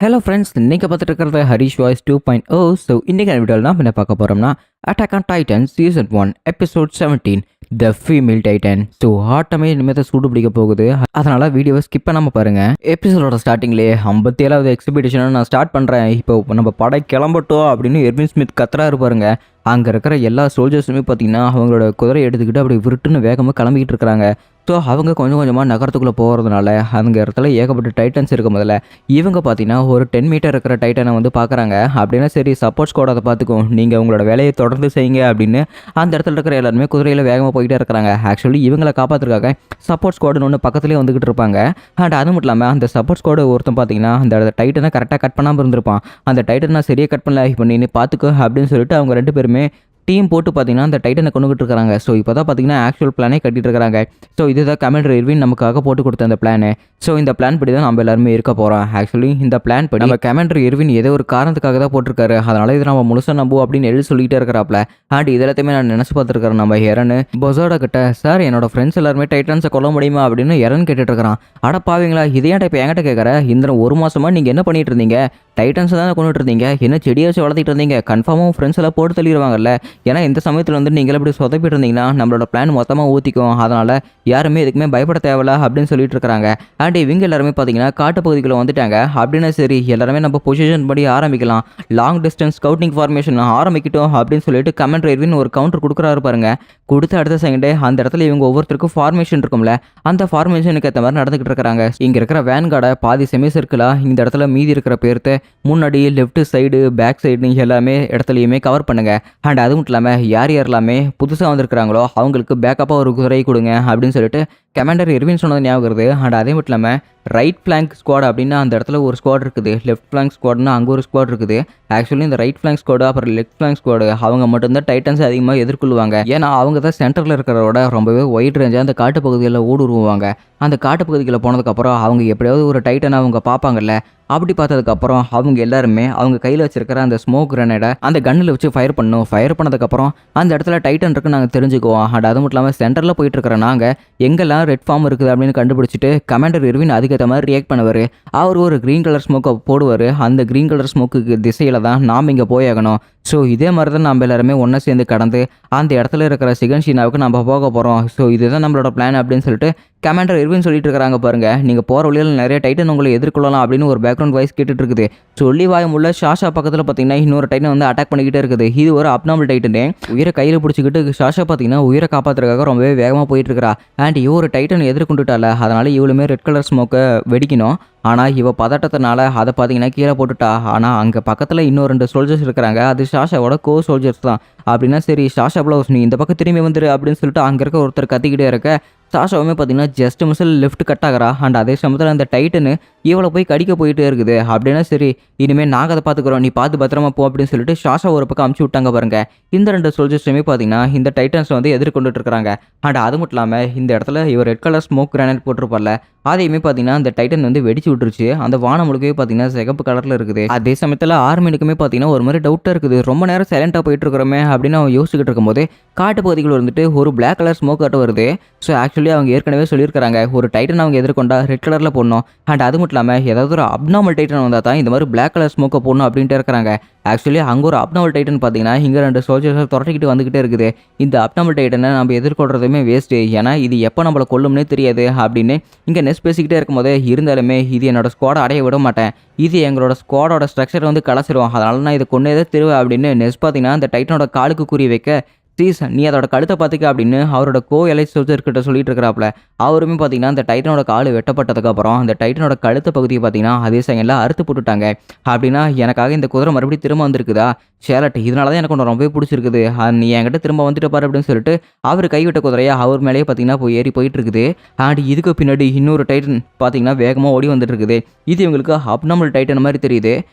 Hello friends, இன்னைக்கு பார்த்துட்டு இருக்கிறது ஹரிஷ் வாய்ஸ் 2.0. ஸோ இன்னைக்கு வீடியோவில் தான் என்ன பார்க்க போகிறோம்னா attack on Titan season 1 episode 17 the female Titan. So ஆட்டமே இனிமேல் சூடு பிடிக்க போகுது, அதனால் வீடியோவை ஸ்கிப் பண்ணாமல் பாருங்கள். எபிசோடோட ஸ்டார்டிங்லேயே 57வது எக்ஸிபிஷனை நான் ஸ்டார்ட் பண்ணுறேன், இப்போ நம்ம படை கிளம்பட்டோம் அப்படின்னு எர்வின் ஸ்மித் கத்துறாரு பாருங்க. அங்கே இருக்கிற எல்லா சோல்ஜர்ஸுமே பார்த்தீங்கன்னா அவங்களோட குதிரை எடுத்துக்கிட்டு அப்படி விருட்டுன்னு வேகமாக கிளம்பிக்கிட்டு இருக்கிறாங்க. ஸோ அவங்க கொஞ்சம் கொஞ்சமாக நகரத்துக்குள்ளே போகிறதுனால அந்த இடத்துல ஏகப்பட்ட டைட்டன்ஸ் இருக்கும். முதல்ல இவங்க பார்த்தீங்கன்னா ஒரு 10 மீட்டர் இருக்கிற டைட்டனை வந்து பார்க்குறாங்க. அப்படின்னா சரி, சப்போர்ட் ஸ்குவாட் அதை பார்த்துக்கும், நீங்கள் உங்களோட வேலையை தொடர்ந்து செய்யுங்க அப்படின்னு அந்த இடத்துல இருக்கிற எல்லாருமே குதிரையில் வேகமாக போயிட்டே இருக்கிறாங்க. ஆக்சுவலி இவங்களை காப்பாற்றுறதுக்காக சப்போர்ட் ஸ்குவாடுன்னு ஒன்று பக்கத்துலேயே வந்துகிட்டு இருப்பாங்க. அண்ட் அது மட்டும் இல்லாமல் அந்த சப்போர்ட் ஸ்குவாடு ஒருத்தன் பார்த்தீங்கன்னா அந்த டைட்டனை கரெக்டாக கட் பண்ணாமல் இருந்திருப்பான். அந்த டைட்டன் நான் சரியாக கட் பண்ணல, இப்போ நீ பார்த்துக்கோ அப்படின்னு சொல்லிட்டு அவங்க ரெண்டு பேருமே டீம் போட்டு பார்த்தீங்கன்னா அந்த டைட்டனை கொண்டுகிட்டு இருக்காங்க. ஸோ இப்போ தான் பார்த்தீங்கன்னா ஆக்சுவல் பிளானே கட்டிட்டு இருக்காங்க. ஸோ இதுதான் கமாண்டர் எர்வின் நமக்காக போட்டு கொடுத்த அந்த பிளானு. ஸோ இந்த பிளான் படி தான் நம்ம எல்லாருமே இருக்க போகிறோம். ஆக்சுவலி இந்த பிளான் படி நம்ம கமாண்டர் எர்வின் ஏதோ ஒரு காரணத்துக்காக தான் போட்டிருக்காரு, அதனால இது நம்ம முழுசாக நம்புவோம் அப்படின்னு எழுதி சொல்லிட்டே இருக்கிறாப்ல. அண்ட் இது எல்லாத்தையுமே நான் நினச்சி பார்த்துருக்கிறேன். நம்ம எரனு பொசோட கிட்ட, சார் என்னோட ஃப்ரெண்ட்ஸ் எல்லாருமே டைட்டன்ஸை கொல்ல முடியுமா அப்படின்னு எரன் கேட்டுட்டு இருக்கிறான். அட பாவீங்களா, இதையாட்ட இப்போ என்கிட்ட கேட்குற, இந்த ஒரு மாசமா நீங்கள் என்ன பண்ணிட்டு இருந்தீங்க? டைட்டன்ஸ் தானே கொண்டுட்டு இருந்தீங்க, என்ன செடியை வச்சு வளர்த்திட்டு இருந்தீங்க? கன்ஃபார்மாக ஃப்ரெண்ட்ஸ் எல்லாம் போட்டு தள்ளிடுவாங்கல்ல. ஏன்னா இந்த சமயத்தில் வந்து நீங்கள் எப்படி சொதப்பிட்டு இருந்தீங்கன்னா நம்மளோட பிளான் மொத்தமாக ஊற்றிக்கும், அதனால் யாருமே இதுக்குமே பயப்பட தேவையில்ல அப்படின்னு சொல்லிட்டு இருக்காங்க. அண்ட் இவங்க எல்லாருமே பார்த்தீங்கன்னா காட்டுப்பகுதிக்குள்ள வந்துட்டாங்க. அப்படின்னா சரி, எல்லாருமே நம்ம பொசிஷன் படி ஆரம்பிக்கலாம், லாங் டிஸ்டன்ஸ் ஸ்கவுட்டிங் ஃபார்மேஷன் ஆரம்பிக்கிட்டோம் அப்படின்னு சொல்லிட்டு கமாண்டர் எர்வின் ஒரு கவுண்டர் கொடுக்குறாரு பாருங்க. கொடுத்த அடுத்த செகண்டே அந்த இடத்துல இவங்க ஒவ்வொருத்தருக்கும் ஃபார்மேஷன் இருக்கும்ல, அந்த ஃபார்மேஷனுக்கு ஏற்ற மாதிரி நடந்துகிட்டு இருக்கிறாங்க. இங்கே இருக்கிற வேன்கார்டை பாதி செமி சர்க்கிளாக இந்த இடத்துல மீதி இருக்கிற பேர்த்து முன்னாடி லெஃப்ட் சைடு பேக் சைடு எல்லாமே இடத்துலையுமே கவர் பண்ணுங்க. அண்ட் அது மட்டும் இல்லாமல் யார் யாரெல்லாமே புதுசாக வந்திருக்கிறாங்களோ அவங்களுக்கு பேக்கப்பாக ஒரு குதிரை கொடுங்க அப்படின்னு சொல்லிட்டு கமாண்டர் எர்வின் சொன்னது ஞாபகம் வருது. அண்ட் அதே மட்டும் இல்லாமல் ரைட் ஃப்ளாங்க் ஸ்குவாட் அப்படின்னா அந்த இடத்துல ஒரு ஸ்குவாட் இருக்குது, லெஃப்ட் ஃப்ளாங்க் ஸ்குவாட்னா அங்கே ஒரு ஸ்குவாட் இருக்குது. ஆக்சுவலி இந்த ரைட் ஃப்ளாங்க் ஸ்குவாடு அப்புறம் லெஃப்ட் ஃப்ளாங்க் ஸ்குவாடு அவங்க மட்டும்தான் டைட்டன்ஸ் அதிகமாக எதிர்கொள்வாங்க. ஏன்னா அவங்க தான் சென்டரில் இருக்கிறதோட ரொம்பவே ஒயிட் ரேஞ்சாக அந்த காட்டு பகுதிகளில் ஊடுருவாங்க. அந்த காட்டு பகுதிகளில் போனதுக்கப்புறம் அவங்க எப்படியாவது ஒரு டைட்டனை அவங்க பார்ப்பாங்கல்ல. அப்படி பார்த்ததுக்கப்புறம் அவங்க எல்லாருமே அவங்க கையில் வச்சிருக்கிற அந்த ஸ்மோக் கிரனேடை அந்த கன்னில் வச்சு ஃபயர் பண்ணணும். ஃபயர் பண்ணதுக்கப்புறம் அந்த இடத்துல டைட்டன் இருக்குன்னு நாங்கள் தெரிஞ்சுக்குவோம். அண்ட் அது மட்டும் இல்லாமல் சென்டரில் போயிட்டு இருக்கிற நாங்கள் எங்கெல்லாம் ரெட் ஃபார்ம் இருக்குது அப்படின்னு கண்டுபிடிச்சிட்டு கமாண்டர் எர்வின் அதுக்கேற்ற மாதிரி ரியாக்ட் பண்ணுவார். அவர் ஒரு க்ரீன் கலர் ஸ்மோக்கை போடுவார். அந்த க்ரீன் கலர் ஸ்மோக்குக்கு திசையில் தான் நாம் இங்கே போயாகணும். ஸோ இதே மாதிரி தான் நம்ம எல்லாருமே ஒன்றா சேர்ந்து கடந்து அந்த இடத்துல இருக்கிற சிகன்ஷீனாவுக்கு நம்ம போக போகிறோம். ஸோ இதுதான் நம்மளோட பிளான் அப்படின்னு சொல்லிட்டு கமாண்டர் எர்வின் சொல்லிட்டு இருக்காங்க பாருங்க. நீங்கள் போகிற வழியில் நிறைய டைட்டன் உங்களை எதிர்கொள்ளலாம் அப்படின்னு ஒரு பேக்ரவுண்ட் வாய்ஸ் கேட்டுட்டு இருக்குது. சொல்லி வாயமுள்ள ஷாஷா பக்கத்தில் பார்த்தீங்கன்னா இன்னொரு டைட்டன் வந்து அட்டாக் பண்ணிக்கிட்டே இருக்குது. இது ஒரு அப்நார்மல் டைட்டனே உயிரை கையில் பிடிச்சிக்கிட்டு ஷாஷா பார்த்தீங்கன்னா உயிரை காப்பாற்றுறதுக்காக ரொம்பவே வேகமாக போயிட்டு இருக்கிறா. அண்ட் இவரு டைட்டன் எதிர்கொண்டுட்டால, அதனால இவளுமே ரெட் கலர் ஸ்மோக்கை வெடிக்கணும். ஆனால் இவ பதட்டத்தினால அதை பார்த்தீங்கன்னா கீழே போட்டுட்டா. ஆனால் அங்கே பக்கத்தில் இன்னும் 2 சோல்ஜர்ஸ் இருக்கிறாங்க, அது ஷாஷாவோட கோ சோல்ஜர்ஸ் தான். அப்படின்னா சரி, ஷாஷா ப்ளவுஸ் நீ இந்த பக்கம் திரும்பி வந்துரு அப்படின்னு சொல்லிட்டு அங்கே இருக்க ஒருத்தர் கத்திக்கிட்டே இருக்க சாஷாவுமே பார்த்தீங்கன்னா ஜஸ்ட் மிஸ்ஸில் லெஃப்ட் கட் ஆகிறா. அண்ட் அதே சமயத்தில் அந்த டைட்டனு இவளை போய் கடிக்க போயிட்டே இருக்குது. அப்படின்னா சரி, இனிமேல் நாங்கள் அதை பார்த்துக்குறோம், நீ பார்த்து பத்திரமா போ அப்படின்னு சொல்லிட்டு ஷாஷா ஒரு பக்கம் அமுச்சு விட்டாங்க பாருங்க. இந்த 2 சோல்ஜர்ஸுமே பார்த்தீங்கன்னா இந்த டைட்டன்ஸ் வந்து எதிர்கொண்டுட்டு இருக்கிறாங்க. அண்ட் அது மட்டும் இல்லாமல் இந்த இடத்துல இவர் ரெட் கலர் ஸ்மோக் கிரானைட் போட்டிருப்பார்ல, அதையுமே பார்த்தீங்கன்னா அந்த டைட்டன் வந்து வெடிச்சு விட்டுருச்சு. அந்த வானம் முழுக்கவே பார்த்தீங்கன்னா சிகப்பு கலரில் இருக்குது. அதே சமயத்தில் ஆர்மினுக்குமே பார்த்தீங்கன்னா ஒரு மாதிரி டவுட்டாக இருக்குது, ரொம்ப நேரம் சைலண்டாக போயிட்டு இருக்கிறோமே அப்படின்னு அவன் யோசிச்சுக்கிட்டு இருக்கும்போது காட்டு பகுதிகள் வந்துட்டு ஒரு பிளாக் கலர் ஸ்மோக் கட்ட வருது. ஸோ ஆக்சுவலி அவங்க ஏற்கனவே சொல்லியிருக்காங்க ஒரு டைட்டன் அவங்க எதிர்கொண்டா ரெட் கலரில் போடணும். அண்ட் அது மட்டும் இல்லாமல் ஏதாவது ஒரு அப்நார்மல் டைட்டன் வந்தால் தான் இந்த மாதிரி பிளாக் கலர் ஸ்மோக்கை போடணும் அப்படின்ட்டு இருக்கிறாங்க. ஆக்சுவலி அங்கே ஒரு அப்நார்மல் டைட்டன் பார்த்தீங்கன்னா இங்கே 2 சோல்ஜர்ஸை துரட்டிக்கிட்டு வந்துக்கிட்டே இருக்குது. இந்த அப்நார்மல் டைட்டனை நம்ம எதிர்கொள்றதுமே வேஸ்ட்டு, ஏன்னா இது எப்போ நம்மளை கொல்லும்னே தெரியாது அப்படின்னு இங்கே நெஸ் பேசிக்கிட்டே இருக்கும்போது, இருந்தாலுமே இது என்னோட ஸ்குவாடை அடைய விட மாட்டேன், இது எங்களோட ஸ்குவாடோட ஸ்ட்ரக்சரை வந்து கலச்சிரும், அதனால நான் இதை கொண்டே திருவேன் அப்படின்னு நெஸ் பார்த்தீங்கன்னா அந்த டைட்டனோட காலுக்கு குறி வைக்க, ப்ளீஸ் நீ அதோட கழுத்தை பார்த்துக்க அப்படின்னு அவரோட கோ எலைட் சோல்ஜர்கிட்ட சொல்லிட்டு இருக்கிறாப்ல. அவருமே பார்த்தீங்கன்னா அந்த டைட்டனோட கால் வெட்டப்பட்டதுக்கப்புறம் அந்த டைட்டனோட கழுத்து பகுதியை பார்த்தீங்கன்னா அதே செகண்டில் அறுத்து போட்டுட்டாங்க. அப்படின்னா எனக்காக இந்த குதிரை மறுபடியும் திரும்ப வந்திருக்குதா ஷேலட், இதனால தான் எனக்கு ஒன்று ரொம்பவே பிடிச்சிருக்குது, நீ என்கிட்ட திரும்ப வந்துட்டு பாரு அப்படின்னு சொல்லிட்டு அவர் கைவிட்ட குதிரையை அவர் மேலேயே பார்த்தீங்கன்னா போய் ஏறி போயிட்டு இருக்குது. அண்ட் இதுக்கு பின்னாடி இன்னொரு டைட்டன் பார்த்தீங்கன்னா வேகமாக ஓடி வந்துட்டு இருக்குது. இது இவங்களுக்கு அப்நார்மல் டைட்டன் மாதிரி தெரியுது.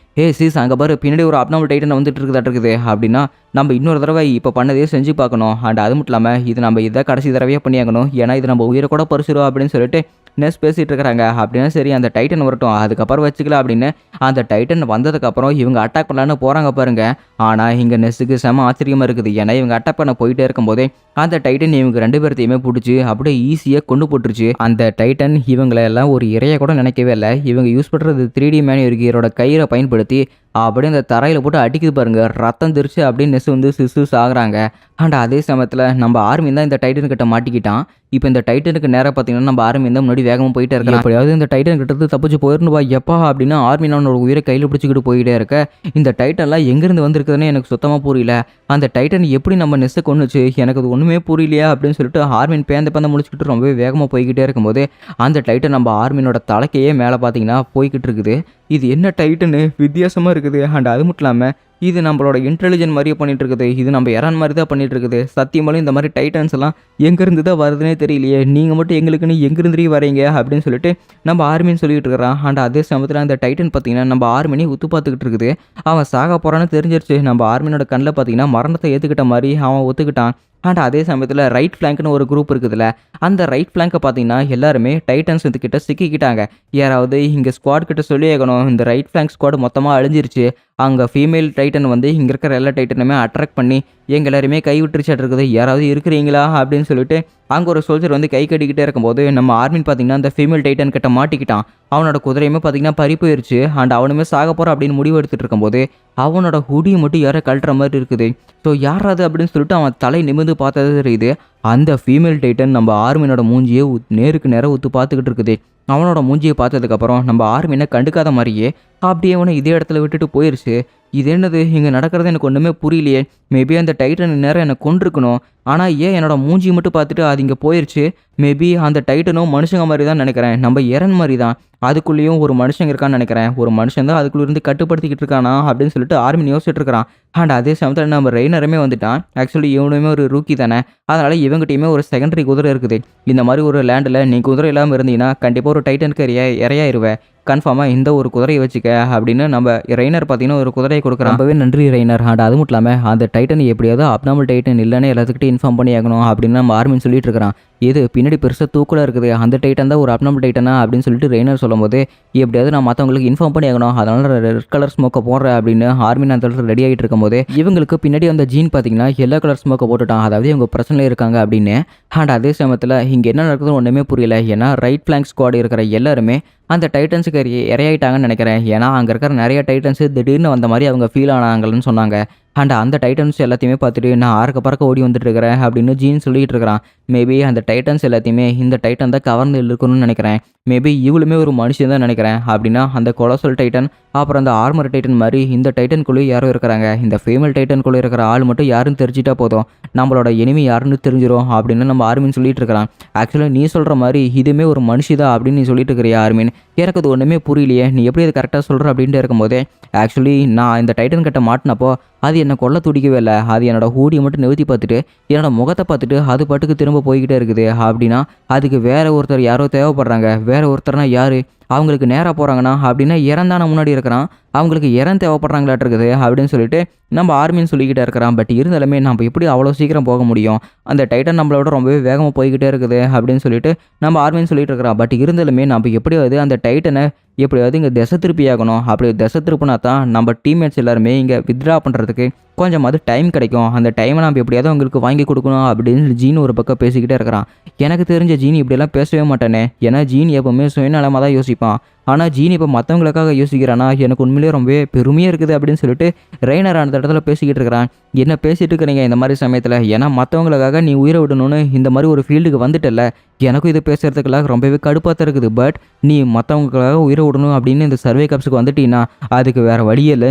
ஹே சீஸ், அங்கே பாரு பின்னாடி ஒரு அப்நார்மல் டைட்டன் வந்துட்டு இருக்குது. அப்படின்னா நம்ம இன்னொரு தடவை இப்போ பண்ணதே செஞ்சு பார்க்கணும். அண்ட் அது மட்டும் இல்லாமல் இது நம்ம இதை கடைசி தடவையாக பண்ணியாகணும், ஏன்னா இது நம்ம உயிரை கூட பரிசுரும் அப்படின்னு சொல்லிட்டு நெஸ் பேசிட்டு இருக்கிறாங்க. அப்படின்னா சரி அந்த டைட்டன் வரட்டும் அதுக்கப்புறம் வச்சுக்கலாம் அப்படின்னு அந்த டைட்டன் வந்ததுக்கப்புறம் இவங்க அட்டாக் பண்ணலான்னு போகிறாங்க பாருங்க. ஆனால் இங்கே நெஸ்ஸுக்கு செம ஆச்சரியமாக இருக்குது. ஏன்னா இவங்க அட்டாக் பண்ண போயிட்டே இருக்கும்போதே அந்த டைட்டன் இவங்க 2 பேர்த்தையுமே பிடிச்சி அப்படியே ஈஸியாக கொண்டு போட்டுருச்சு. அந்த டைட்டன் இவங்களை எல்லாம் ஒரு இறைய கூட நினைக்கவே இல்லை. இவங்க யூஸ் பண்ணுறது 3D மேனியரோட கயிறை பயன்படுத்தி அப்படியே அந்த தரையில் போட்டு அடிக்குது பாருங்க. ரத்தம் தெரிச்சு அப்படியே நெஸ் வந்து சிசு சாகுறாங்க. அண்ட் அதே சமயத்தில் நம்ம ஆர்மி தான் இந்த டைட்டன் கிட்ட மாட்டிக்கிட்டான். இப்போ இந்த டைட்டனுக்கு நேராக பார்த்தீங்கன்னா நம்ம ஆர்மி தான் முன்னாடி வேகமாக போயிட்டே இருக்கலாம். எப்படியாவது இந்த டைட்டன் கிட்ட தப்பிச்சு போயிடணும் எப்பா அப்படின்னு ஆர்மி அவனோட உயிரை கையில் பிடிச்சிக்கிட்டு போயிட்டே இருக்க. இந்த டைட்டன்லாம் எங்கேருந்து வந்திருக்குதுன்னு எனக்கு சுத்தமாக புரியல. அந்த டைட்டன் எப்படி நம்ம நெஸ்ஸை கொண்டுச்சு எனக்கு அது ஒன்றுமே புரியலையா அப்படின்னு சொல்லிட்டு ஆர்மின் பேந்த முடிச்சுக்கிட்டு ரொம்பவே வேகமாக போய்கிட்டே இருக்கும்போது அந்த டைட்டன் நம்ம ஆர்மினோட தலைக்கையே மேலே பார்த்தீங்கன்னா போய்கிட்டு இருக்குது. இது என்ன டைட்டனு வித்தியாசமாக இருக்குது. அண்ட் அது மட்டும் இல்லாமல் இது நம்மளோட இன்டெலிஜென்ட் மாதிரியே பண்ணிட்டு இருக்குது. இது நம்ம எரான் மாதிரி தான் பண்ணிட்டு இருக்குது. சத்தியமாலும் இந்த மாதிரி டைட்டன்ஸ் எல்லாம் எங்கேருந்து தான் வருதுன்னே தெரியலையே. நீங்கள் மட்டும் எங்களுக்குன்னு எங்கேருந்து வரீங்க அப்படின்னு சொல்லிட்டு நம்ம ஆர்மின்னு சொல்லிட்டு இருக்கிறான். அண்ட் அதே சமயத்தில் அந்த டைட்டன் பார்த்தீங்கன்னா நம்ம ஆர்மினி உத்து பார்த்துக்கிட்டு இருக்குது. அவன் சாக போகிறான்னு தெரிஞ்சிருச்சு. நம்ம ஆர்மினோட கண்ணில் பார்த்தீங்கன்னா மரணத்தை ஏற்றுக்கிட்ட மாதிரி அவன் ஒத்துக்கிட்டான். அண்ட் அதே சமயத்தில் ரைட் ஃப்ளாங்க்னு ஒரு குரூப் இருக்குதுல்ல, அந்த ரைட் ஃப்ளாங்கை பார்த்தீங்கன்னா எல்லாருமே டைட்டன்ஸ் கிட்ட சிக்கிக்கிட்டாங்க. யாராவது இங்கே ஸ்குவாட் கிட்ட சொல்லி ஆகணும் இந்த ரைட் ஃப்ளாங்க் ஸ்குவாட் மொத்தமாக அழிஞ்சிருச்சு. அங்கே ஃபீமேல் டைட்டன் வந்து இங்கே இருக்கிற எல்லா டைட்டனுமே அட்ராக்ட் பண்ணி எங்கள் எல்லாருமே கை விட்டுருச்சாட்டு இருக்குது. யாராவது இருக்கிறீங்களா அப்படின்னு சொல்லிட்டு அங்கே ஒரு சோல்ஜர் வந்து கை கட்டிக்கிட்டே இருக்கும்போது நம்ம ஆர்மின் பார்த்தீங்கன்னா அந்த ஃபீமேல் டைட்டன் கிட்ட மாட்டிக்கிட்டான். அவனோட குதிரையுமே பார்த்தீங்கன்னா பறி போயிருச்சு. அண்ட் அவனுமே சாக போகிறான் அப்படின்னு முடிவு எடுத்துகிட்டு இருக்கும்போது அவனோட ஹுடியை மட்டும் யாரை கழட்டுற மாதிரி இருக்குது. ஸோ யாராது அப்படின்னு சொல்லிட்டு அவன் தலை நிமிர்ந்து பார்த்தது தெரியுது. அந்த ஃபீமேல் டைட்டன் நம்ம ஆர்மினோட மூஞ்சியை நேருக்கு நேரம் ஊத்து பார்த்துக்கிட்டு இருக்குது. அவனோட மூஞ்சியை பார்த்ததுக்கப்புறம் நம்ம ஆர்மினை கண்டுக்காத மாதிரியே அப்படியே அவனை இதே இடத்துல விட்டுட்டு போயிடுச்சு. இது என்னது இங்கே நடக்கிறது எனக்கு ஒன்றுமே புரியலையே. மேபி அந்த டைட்டன் நேரம் என்னை கொண்டிருக்கணும். ஆனால் ஏன் என்னோட மூஞ்சி மட்டும் பார்த்துட்டு அது இங்கே போயிடுச்சு. மேபி அந்த டைட்டனும் மனுஷங்க மாதிரி தான் நினைக்கிறேன். நம்ம எரன் மாதிரி தான் அதுக்குள்ளேயும் ஒரு மனுஷங்க இருக்கான்னு நினைக்கிறேன். ஒரு மனுஷன் தான் அதுக்குள்ளே இருந்து கட்டுப்படுத்திக்கிட்டு இருக்கானா அப்படின்னு சொல்லிட்டு ஆர்மி யோசிச்சுட்டு இருக்கிறான். அண்ட் அதே சமயத்தில் நம்ம ரெய்னருமே வந்துட்டான். ஆக்சுவலி இவனுமே ஒரு ரூக்கி தானே, அதனால் இவங்ககிட்டயுமே ஒரு செகண்டரி குதிரை இருக்குது. இந்த மாதிரி ஒரு லேண்டில் நீ குதிரை இல்லாமல் இருந்தீங்கன்னா கண்டிப்பாக ஒரு டைட்டனுக்கு இறையாயிருவேன். கன்ஃபார்மாக இந்த ஒரு குதிரையை வச்சுக்க அப்படின்னு நம்ம ரெய்னர் பார்த்தீங்கன்னா ஒரு குதிரையை கொடுக்குறான். ரொம்பவே நன்றி ரெய்னர். அண்ட் அது மட்டும் இல்லாமல் அந்த டைட்டன் எப்படியாவது அப்நார்மல் டைட்டன் இல்லைன்னு எல்லாத்துக்கிட்டே இன்ஃபார்ம் பண்ணி ஆகணும் அப்படின்னு நம்ம ஆர்மின்னு சொல்லிட்டு இருக்கிறான். இது பின்னாடி பெருசாக தூக்கலாக இருக்குது, அந்த டைட்டன் தான் ஒரு அப்நார்மல் டைட்டனா அப்படின்னு சொல்லிட்டு ரெய்னர் சொல்லும்போது எப்படியாவது நான் மற்றவங்களுக்கு இன்ஃபார்ம் பண்ணி ஆகணும், அதனால ரெட் கலர் ஸ்மோக்கை போடுறேன் அப்படின்னு ஆர்மின் அந்த இடத்துல ரெடி ஆகிட்டு இருக்கும்போது இவங்களுக்கு பின்னாடி அந்த ஜீன் பார்த்தீங்கன்னா எல்லோ கலர் ஸ்மோக்கை போட்டுட்டான். அதாவது இவங்க பிரச்சனையில் இருக்காங்க அப்படின்னு. அண்ட் அதே சமயத்தில் இங்கே என்ன நடக்குதுன்னு ஒன்றுமே புரியல. ஏன்னா ரைட் ஃப்ளாங்க் ஸ்குவாட் இருக்கிற எல்லாருமே அந்த டைட்டன்ஸுக்கு இறையாயிட்டாங்கன்னு நினைக்கிறேன். ஏன்னா அங்கே இருக்கிற நிறைய டைட்டன்ஸு திடீர்னு வந்த மாதிரி அவங்க ஃபீல் ஆனாங்கன்னு சொன்னாங்க. அண்ட் அந்த டைட்டன்ஸ் எல்லாத்தையுமே பார்த்துட்டு நான் ஆறுக்க பறக்க ஓடி வந்துட்டு இருக்கிறேன் அப்படின்னு ஜீன் சொல்லிட்டு இருக்கிறான். மேபி அந்த டைட்டன்ஸ் எல்லாத்தையுமே இந்த டைட்டன் தான் கவர்ந்து இருக்கணும்னு நினைக்கிறேன். மேபி இவளுமே ஒரு மனுஷன் தான் நினைக்கிறேன். அப்படின்னா அந்த கொலோசல் டைட்டன் அப்புறம் அந்த ஆர்மர் டைட்டன் மாதிரி இந்த டைட்டனுக்குள்ளேயே யாரும் இருக்கிறாங்க. இந்த ஃபீமேல் டைட்டனுக்குள்ளே இருக்கிற ஆள் மட்டும் யாருன்னு தெரிஞ்சிட்டா போதும், நம்மளோட எனிமி யாருன்னு தெரிஞ்சிடும் அப்படின்னு நம்ம ஆர்மின்னு சொல்லிட்டு இருக்கிறான். ஆக்சுவலாக நீ சொல்கிற மாதிரி இதுவுமே ஒரு மனுஷிதான் அப்படின்னு நீ சொல்லிட்டு இருக்கிறியா ஆர்மின்? எனக்கு அது ஒன்றுமே புரியலையே, நீ எப்படி அது கரெக்டாக சொல்கிற அப்படின்ட்டு இருக்கும்போதே ஆக்சுவலி நான் இந்த டைட்டன் கிட்ட மாட்டினப்போ அது என்னை கொல்ல துடிக்கவே இல்லை. அது என்னோட ஹூடியை மட்டும் நிறுத்தி பார்த்துட்டு என்னோட முகத்தை பார்த்துட்டு அது பாட்டுக்கு திரும்ப போய்கிட்டே இருக்குது. அப்படின்னா அதுக்கு வேற ஒருத்தர் யாரோ தேவைப்படுறாங்க. வேற ஒருத்தர்னா யாரு? அவங்களுக்கு நேராக போகிறாங்கன்னா அப்படின்னா இறந்தான முன்னாடி இருக்கிறான், அவங்களுக்கு இறந்து தேவைப்படுறாங்களாட்டு இருக்குது அப்படின்னு சொல்லிட்டு நம்ம ஆர்மின்னு சொல்லிக்கிட்டே இருக்கிறான். பட் இருந்தாலுமே நம்ம எப்படி அவ்வளோ சீக்கிரம் போக முடியும், அந்த டைட்டன் நம்மளோட ரொம்பவே வேகமாக போய்கிட்டே இருக்குது அப்படின்னு சொல்லிட்டு நம்ம ஆர்மின்னு சொல்லிட்டு இருக்கிறான். பட் இருந்தாலுமே நம்ம எப்படியாவது அந்த டைட்டனை எப்படியாவது இங்கே திசை திருப்பி ஆகணும். அப்படி திசை திருப்பினா தான் நம்ம டீம்மேட்ஸ் எல்லாருமே இங்கே வித்ட்ரா பண்ணுறதுக்கு கொஞ்சமாவது டைம் கிடைக்கும். அந்த டைமை நம்ம எப்படியாவது அவங்களுக்கு வாங்கி கொடுக்கணும் அப்படின்னு ஜீன் ஒரு பக்கம் பேசிக்கிட்டே இருக்கிறான். எனக்கு தெரிஞ்ச ஜீன் இப்படியெல்லாம் பேசவே மாட்டானே, ஏன்னா ஜீன் எப்போவுமே சுயநலமாக தான் யோசிப்பான். ஆனால் ஜீன் இப்போ மற்றவங்களுக்காக யோசிக்கிறானா எனக்கு உண்மையிலேயே ரொம்பவே பெருமையாக இருக்குது அப்படின்னு சொல்லிட்டு ரெய்னர் அந்த இடத்துல பேசிக்கிட்டு இருக்கிறான். என்ன பேசிகிட்டு இருக்கிறீங்க இந்த மாதிரி சமயத்தில்? ஏன்னா மற்றவங்களுக்காக நீ உயிரை விடணும்னு இந்த மாதிரி ஒரு ஃபீல்டுக்கு வந்துட்டல, எனக்கும் இதை பேசுகிறதுக்கெல்லாம் ரொம்பவே கடுப்பாக தான் இருக்குது. பட் நீ மற்றவங்களுக்காக உயிரை விடணும் அப்படின்னு இந்த சர்வே கப்ஸுக்கு வந்துட்டீங்கன்னா அதுக்கு வேறு வழியில்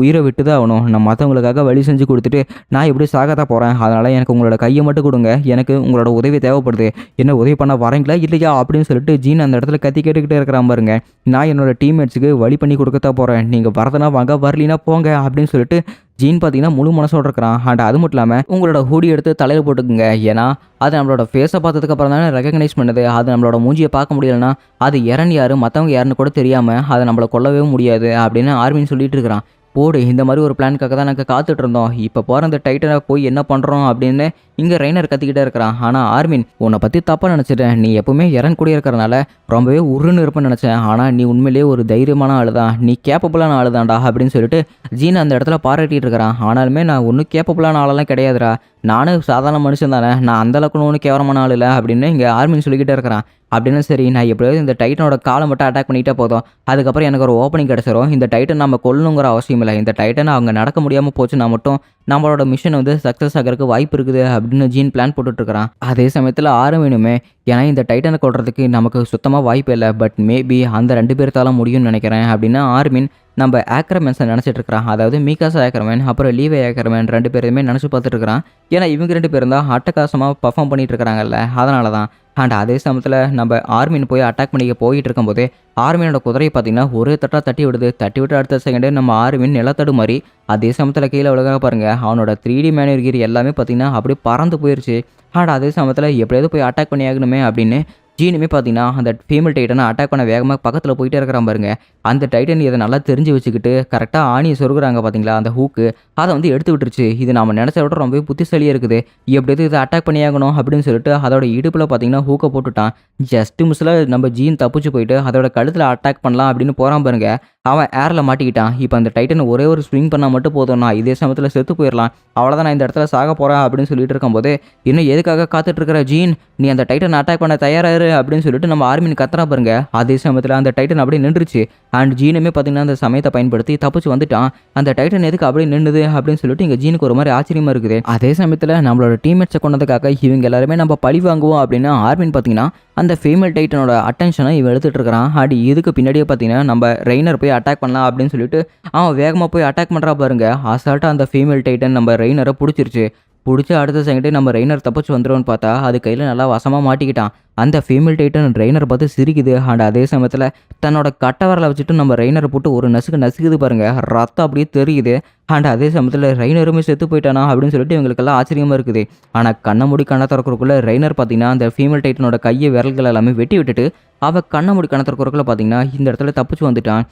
உயிரை விட்டு தான் ஆகணும். நான் மற்றவங்களுக்காக வழி செஞ்சு கொடுத்துட்டு நான் எப்படி சாகத்தான் போகிறேன். அதனால் எனக்கு உங்களோட கையை மட்டும் கொடுங்க, எனக்கு உங்களோட உதவி தேவைப்படுது, என்ன உதவி பண்ண வரீங்களா இல்லையா அப்படின்னு சொல்லிட்டு ஜீன் அந்த இடத்துல கத்தி கேட்டுக்கிட்டே இருக்கிறான் பாருங்க. நான் என்னோட டீம்மேட்ஸுக்கு வழி பண்ணி கொடுக்கத்தான் போகிறேன், நீங்கள் வரதுனா வாங்க, வரலினா போங்க அப்படின்னு சொல்லிட்டு ஜீன் பார்த்தீங்கன்னா முழு மனசோடு இருக்கிறான். அண்ட் அது மட்டும் இல்லாமல் உங்களோட ஹூடி எடுத்து தலையில் போட்டுக்குங்க, ஏன்னா அது நம்மளோட ஃபேஸை பார்த்ததுக்கப்புறம் தானே ரெகக்னைஸ் பண்ணுது. அது நம்மளோட மூஞ்சியை பார்க்க முடியலன்னா அது இறன் யார் மற்றவங்க யாருன்னு கூட தெரியாமல் அதை நம்மளை கொல்லவே முடியாது அப்படின்னு ஆர்மின்னு சொல்லிட்டு இருக்கிறான். போடு இந்த மாதிரி ஒரு பிளானுக்காக தான் நாங்கள் காத்துட்டு இருந்தோம். இப்போ போகிற அந்த டைட்டனை போய் என்ன பண்ணுறோம் அப்படின்னு இங்கே ரெய்னர் கத்திக்கிட்டே இருக்கிறான். ஆனால் ஆர்மின் உன்னை பற்றி தப்பாக நினச்சிட்டேன். நீ எப்பவுமே இறங்க கூட இருக்கிறனால ரொம்பவே உருன்னு இருப்பேன்னு நினச்சேன். ஆனால் நீ உண்மையிலேயே ஒரு தைரியமான ஆள் தான், நீ கேப்பபிளான ஆள் தான்டா அப்படின்னு சொல்லிட்டு ஜீன் அந்த இடத்துல பாராட்டிட்டு இருக்கிறான். ஆனாலுமே நான் ஒன்றும் கேப்பபிளான ஆளெல்லாம் கிடையாதுடா, நானும் சாதாரண மனுஷன் தானே, நான் அந்தளவுக்கு ஒன்றும் கேவலமான ஆள் இல்லை அப்படின்னு இங்கே ஆர்மின் சொல்லிக்கிட்டே இருக்கிறான். அப்படின்னு சரி நான் எப்படியாவது இந்த டைட்டனோட காலை மட்டும் அட்டாக் பண்ணிட்டே போதும், அதுக்கப்புறம் எனக்கு ஒரு ஓப்பனிங் கிடச்சிரும். இந்த டைட்டன் நம்ம கொல்லணுங்கிற அவசியம் இல்லை, இந்த டைட்டன் அவங்க நடக்க முடியாமல் போச்சுன்னா மட்டும் நம்மளோட மிஷன் வந்து சக்ஸஸ் ஆகிறதுக்கு வாய்ப்பு இருக்குது அப்படின்னு ஜீன் பிளான் போட்டுட்ருக்கிறான். அதே சமயத்தில் ஆர்மினுமே ஏன்னா இந்த டைட்டனை கொள்றதுக்கு நமக்கு சுத்தமாக வாய்ப்பு இல்லை, பட் மேபி அந்த 2 பேர்த்தால முடியும்னு நினைக்கிறேன் அப்படின்னு ஆர்மின் நம்ம ஆக்ரமென்ஸை நினச்சிட்டு இருக்கிறான். அதாவது மீகாசா ஆக்ரமேன் அப்புறம் லீவே ஆக்ரமேன் 2 பேருமே நினச்சி பார்த்துட்டு இருக்கிறான். ஏன்னா இவங்க 2 பேரும் தான் அட்டகாசமாக பர்ஃபார்ம் பண்ணிட்டு இருக்கிறாங்கல்ல, அதனால தான். அண்ட் அதே சமயத்தில் நம்ம ஆர்மின் போய் அட்டாக் பண்ணிக்க போயிட்டு இருக்கும்போதே ஆர்மினோட குதிரையை பார்த்தீங்கன்னா ஒரே தட்டாக தட்டி விடுது. தட்டி விட்டு அடுத்த செகண்டே நம்ம ஆர்மின் நிலத்தடு மாதிரி அதே சமயத்தில் கீழே விழுக பாருங்க, அவனோட 3D மேனுவர்கிரி எல்லாமே பார்த்தீங்கன்னா அப்படியே பறந்து போயிடுச்சு. அண்ட் அதே சமயத்தில் எப்படியாவது போய் அட்டாக் பண்ணி ஆகணுமே அப்படின்னு ஜீனுமே பார்த்தீங்கன்னா அந்த ஃபீமேல் டைட்டனை அட்டாக் பண்ண வேகமாக பக்கத்தில் போயிட்டே இருக்கிறான் பாருங்க. அந்த டைட்டன் இதை நல்லா தெரிஞ்சு வச்சுக்கிட்டு கரெக்டாக ஆணியை சொருகுறாங்க பார்த்தீங்களா, அந்த ஹூக்கு அதை வந்து எடுத்து விட்டுருச்சு. இது நம்ம நினச்ச விட ரொம்பவே புத்திசாலியாக இருக்குது, எப்படியாவது இதை அட்டாக் பண்ணி ஆகணும் அப்படின்னு சொல்லிட்டு அதோட இடுப்பில் பார்த்தீங்கன்னா ஹூக்கை போட்டுட்டான். ஜஸ்ட் மிஸ்ஸில் நம்ம ஜீன் தப்பிச்சு போயிட்டு அதோட கழுத்தில் அட்டாக் பண்ணலாம் அப்படின்னு போகிறான் பாருங்க. அவன் ஏரில் மாட்டிக்கிட்டான். இப்போ அந்த டைட்டன் ஒரே ஒரு ஸ்விங் பண்ணால் மட்டும் போதும்னா இதே சமயத்தில் செத்து போயிடலாம், அவ்வளோதான் நான் இந்த இடத்துல சாக போகிறேன் அப்படின்னு சொல்லிட்டு இருக்கும்போது இன்னும் எதுக்காக காத்துட்டு இருக்கிற ஜீன், நீ அந்த டைட்டன் அட்டாக் பண்ண தயாராரு அப்படின்னு சொல்லிட்டு நம்ம ஆர்மின் கத்துறா பாருங்க. அதே சமயத்தில் அந்த டைட்டன் அப்படியே நின்றுச்சு. அண்ட் ஜீனுமே பார்த்தீங்கன்னா அந்த சமயத்தை பயன்படுத்தி தப்பிச்சு வந்துட்டான். அந்த டைட்டன் எதுக்கு அப்படியே நின்றுது அப்படின்னு சொல்லிட்டு இங்கே ஜீனுக்கு ஒரு மாதிரி ஆச்சரியமா இருக்குது. அதே சமயத்தில் நம்மளோட டீம்மேட்ஸை கொண்டதுக்காக இவங்க எல்லாருமே நம்ம பழி வாங்குவோம் அப்படின்னு ஆர்மின் பார்த்தீங்கன்னா அந்த ஃபீமேல் டைட்டனோட அட்டென்ஷனை இவன் எடுத்துகிட்டு இருக்கிறான். அடி இதுக்கு பின்னாடியே பார்த்தீங்கன்னா நம்ம ரெய்னர் போய் அட்டாக் பண்ணலாம் அப்படின்னு சொல்லிட்டு அவன் வேகமாக போய் அட்டாக் பண்ணுறா பாருங்க. அசால்ட்டாக அந்த ஃபீமேல் டைட்டன் நம்ம ரெய்னரை பிடிச்சிருச்சு. பிடிச்சி அடுத்த செகண்டே நம்ம ரெய்னர் தப்பிச்சு வந்துடும்னு பார்த்தா அது கையில் நல்லா வசமாக மாட்டிக்கிட்டான். அந்த ஃபீமேல் டைட்டன் ரெய்னரை பார்த்து சிரிக்குது. அண்ட் அதே சமயத்தில் தன்னோட கட்டை வரலை வச்சுட்டு நம்ம ரெய்னரை போட்டு ஒரு நசுக்குது பாருங்க, ரத்தம் அப்படியே தெரியுது. அண்ட் அதே சமயத்தில் ரெய்னருமே செத்து போயிட்டானா அப்படின்னு சொல்லிட்டு இவங்களுக்கெல்லாம் ஆச்சரியமாக இருக்குது. ஆனால் கண்ணை மூடி கண்ணை திறக்கிறக்குள்ள ரெய்னர் பார்த்தீங்கன்னா அந்த ஃபீமேல் டைட்டனோட கையை விரல்கள் எல்லாமே வெட்டி விட்டுட்டு அவள் கண்ணை மூடி கண்ணை திறக்கிறக்குள்ள பார்த்தீங்கன்னா இந்த இடத்துல தப்பிச்சு வந்துட்டான்.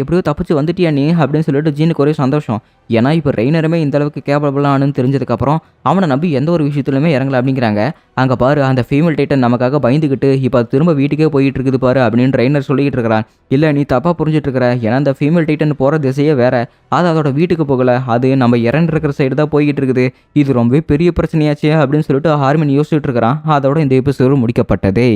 எப்படியோ தப்பிச்சு வந்துட்டியா நீ அப்படின்னு சொல்லிட்டு ஜீனுக்கு ஒரே சந்தோஷம். ஏன்னா இப்போ ரெய்னருமே இந்த அளவுக்கு கேப்பபிளானு தெரிஞ்சதுக்கப்புறம் அவனை நம்பி எந்த ஒரு விஷயத்துலையுமே இறங்கல அப்படிங்கிறாங்க. அங்கே பாரு அந்த ஃபீமேல் டைட்டன் நமக்காக பயந்துக்கிட்டு இப்போ திரும்ப வீட்டுக்கே போயிட்டு இருக்குது பாரு அப்படின்னு ரெய்னர் சொல்லிக்கிட்டு இருக்கிறான். இல்லை நீ தப்பாக புரிஞ்சிட்டு இருக்கிற, ஏன்னா அந்த ஃபீமேல் டைட்டன் போகிற திசையே வேற, அது அதோட வீட்டுக்கு போகலை, அது நம்ம இறந்து இருக்கிற சைடு தான் போய்கிட்டு இருக்குது. இது ரொம்பவே பெரிய பிரச்சனையாச்சே அப்படின்னு சொல்லிட்டு ஹார்மன் யோசிச்சுட்டு இருக்கிறான். அதோட இந்த எபிசோடு முடிக்கப்பட்டதே.